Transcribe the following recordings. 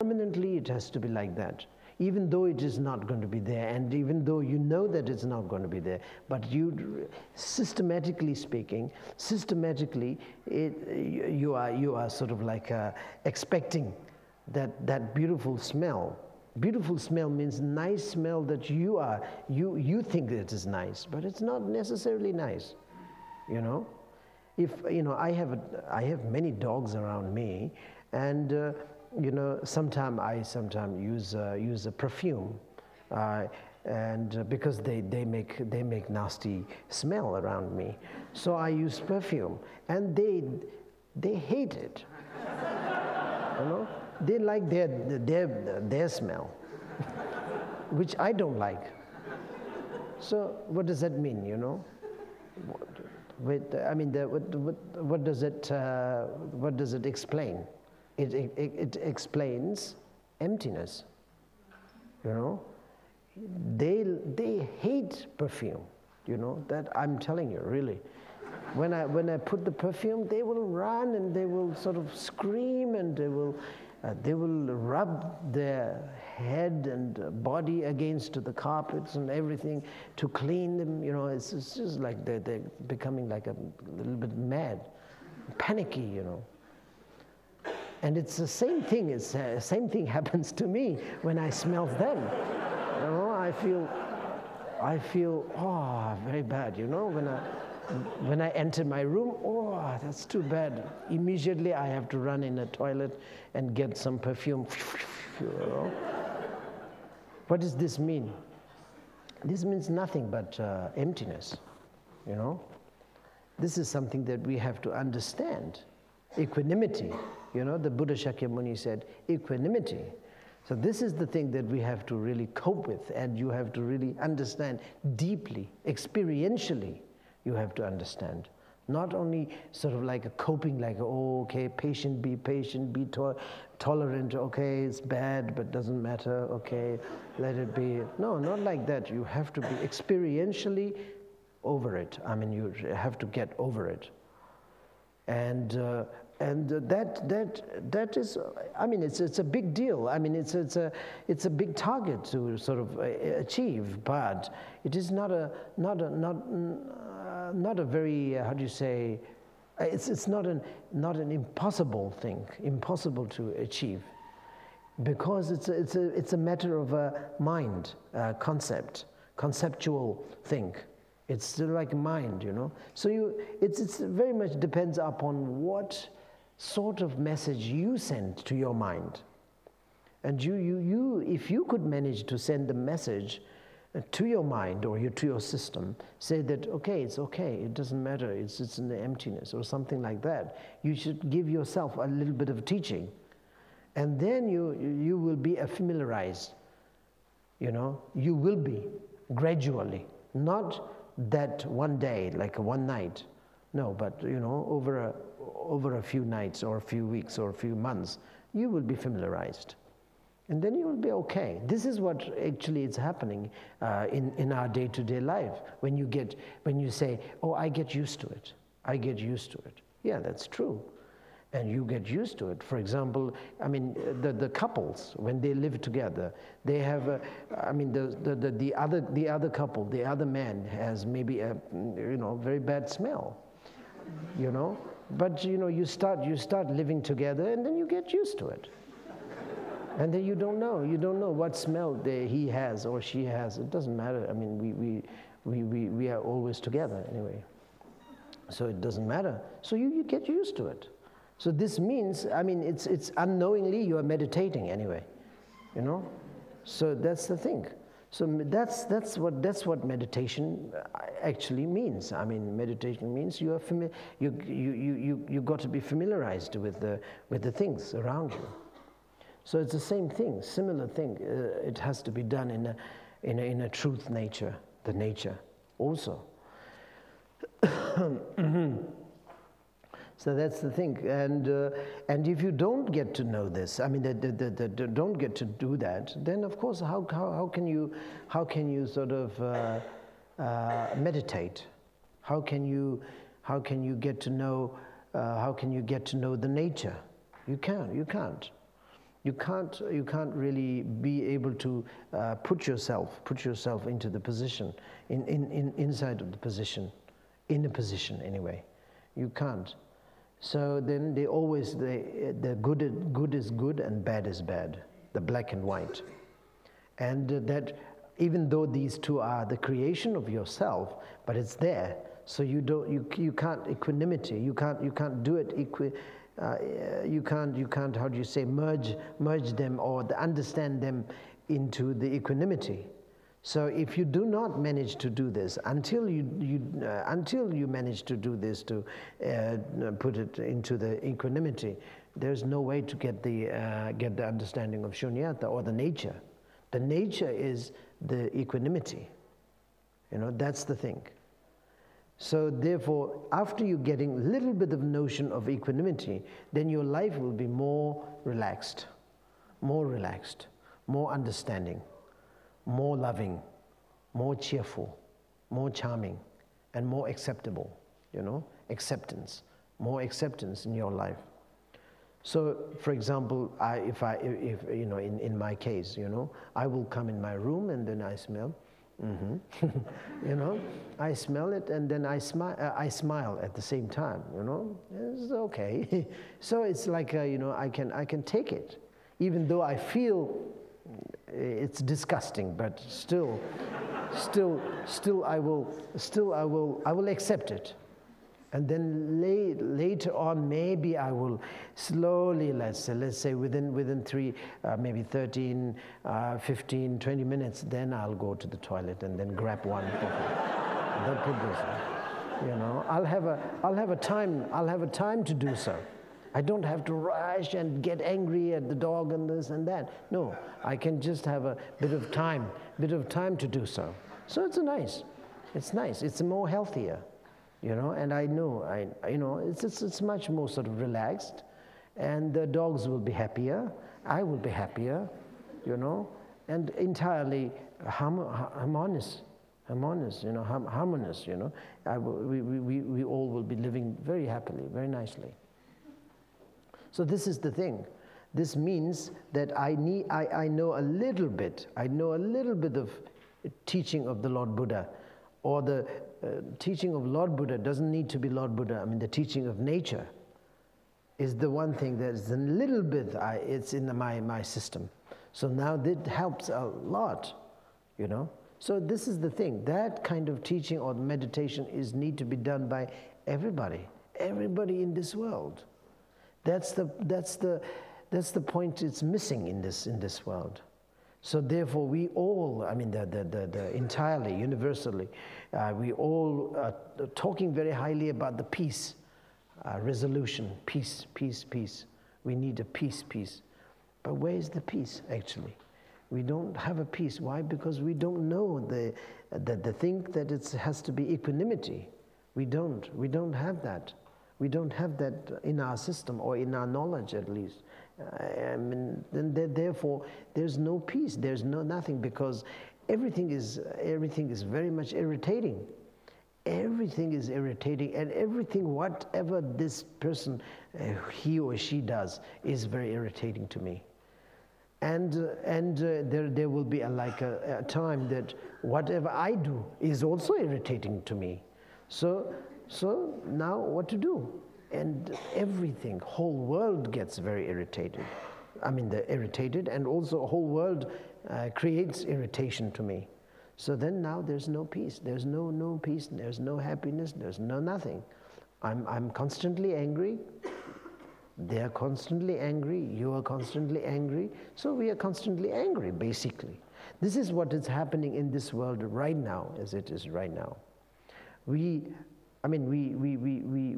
Permanently it has to be like that, even though it is not going to be there, and even though you know that it's not going to be there, but you, systematically speaking, you are sort of like expecting that beautiful smell. Beautiful smell means nice smell that you think it is nice, but it's not necessarily nice, you know. If I have many dogs around me, and sometimes I use a perfume, and because they make nasty smell around me, so I use perfume, and they hate it. They like their smell, which I don't like. So what does that mean? What does it explain? It explains emptiness. They hate perfume. That I'm telling you, really. When I put the perfume, they will run and they will sort of scream, and they will rub their head and body against the carpets and everything to clean them. It's just like they're becoming like a little bit mad, panicky. And it's the same thing. Same thing happens to me when I smell them. I feel very bad. When I enter my room, that's too bad. Immediately I have to run in the toilet and get some perfume. What does this mean? This means nothing but emptiness. This is something that we have to understand. Equanimity. The Buddha Shakyamuni said, equanimity. So this is the thing that we have to really cope with, and you have to really understand deeply, experientially. You have to understand. Not only sort of like a coping, like, okay, be patient, be tolerant, okay, it's bad, but doesn't matter, okay, let it be. No, not like that. You have to be experientially over it. You have to get over it. And that is, it's a big deal. It's a big target to sort of achieve, but it is not a very, how do you say, it's not an impossible thing, impossible to achieve, because it's a matter of a mind, conceptual thing. It's still like mind, So it's very much depends upon what sort of message you send to your mind, and you if you could manage to send the message to your mind or to your system, say that it's okay, it doesn't matter, it's in the emptiness or something like that. You should give yourself a little bit of teaching, and then you will be familiarized. You will be gradually, not that one day, like one night, no, but over a few nights or a few weeks or a few months, you will be familiarized. And then you will be okay. This is what actually is happening in our day-to-day life. When you say, I get used to it. I get used to it. Yeah, that's true. And you get used to it. For example, the couples, when they live together, they have the other couple, the other man has maybe a very bad smell, But you start living together, and then you get used to it. And then you don't know what smell he has or she has. It doesn't matter. We are always together anyway. So it doesn't matter. So you get used to it. So this means, it's unknowingly you are meditating anyway, So that's the thing. So that's what meditation actually means. Meditation means you got to be familiarized with the things around you. So it's the same thing, similar thing. It has to be done in a truth nature, the nature also. So that's the thing, and if you don't get to know this, don't get to do that, then of course how can you sort of meditate? How can you get to know the nature? You can't. You can't really be able to put yourself into the position, inside of the position, in a position anyway. You can't. So then they always, the good is good and bad is bad, the black and white. And that even though these two are the creation of yourself, but it's there. So you can't equanimity, you can't do it you can't, how do you say, merge them or understand them into the equanimity. So if you do not manage to do this, until you manage to do this, to put it into the equanimity, there's no way to get the understanding of shunyata or the nature. The nature is the equanimity. That's the thing. So therefore, after you're getting a little bit of notion of equanimity, then your life will be more relaxed, more understanding, more loving, more cheerful, more charming, and more acceptable, acceptance, more acceptance in your life. So, for example, if in my case, I will come in my room and then I smell, I smell it and then I smile at the same time, it's okay. So it's like, I can take it, even though I feel it's disgusting, but still I will accept it. And then later on, maybe I will slowly, let's say within maybe 13, 15, 20 minutes, then I'll go to the toilet and then grab one I'll have a time to do so. I don't have to rush and get angry at the dog and this and that. No, I can just have a bit of time to do so. So it's nice. It's more healthier. And I know, it's much more sort of relaxed, and the dogs will be happier, I will be happier, and entirely harmonious, harmonious, we all will be living very happily, very nicely. So this is the thing. This means that I know a little bit of teaching of the Lord Buddha, or the teaching of Lord Buddha doesn't need to be Lord Buddha. I mean, the teaching of nature is the one thing that is a little bit, it's in my system. So now that helps a lot, So this is the thing. That kind of teaching or meditation need to be done by everybody in this world. That's the point it's missing in this world. So therefore, we all, the entirely, universally, we all are talking very highly about the peace, resolution, peace. We need a peace. But where is the peace, actually? We don't have a peace. Why? Because we don't know the thing that it has to be equanimity. We don't have that. We don't have that in our system, or in our knowledge at least. Therefore, there's no peace. There's nothing, because everything is very much irritating. Everything is irritating, and everything, whatever this person, he or she does, is very irritating to me. And there will be a time that whatever I do is also irritating to me. So now what to do? And everything, whole world gets very irritated. Irritated, and also a whole world creates irritation to me. So then now there's no peace. There's no peace. There's no happiness. There's nothing. I'm constantly angry. They are constantly angry. You are constantly angry. So we are constantly angry, basically. This is what is happening in this world right now, as it is right now. We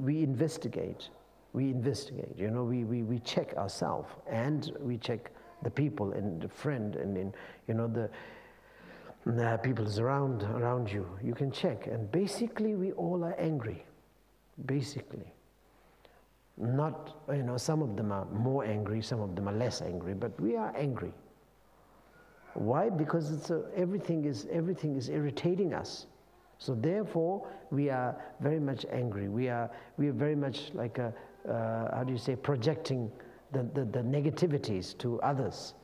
investigate. We check ourselves, and we check the people and the friend, and the people around you. You can check, and basically we all are angry. Basically, not some of them are more angry, some of them are less angry, but we are angry. Why? Because everything is irritating us. So therefore, we are very much angry. We are very much like projecting the negativities to others.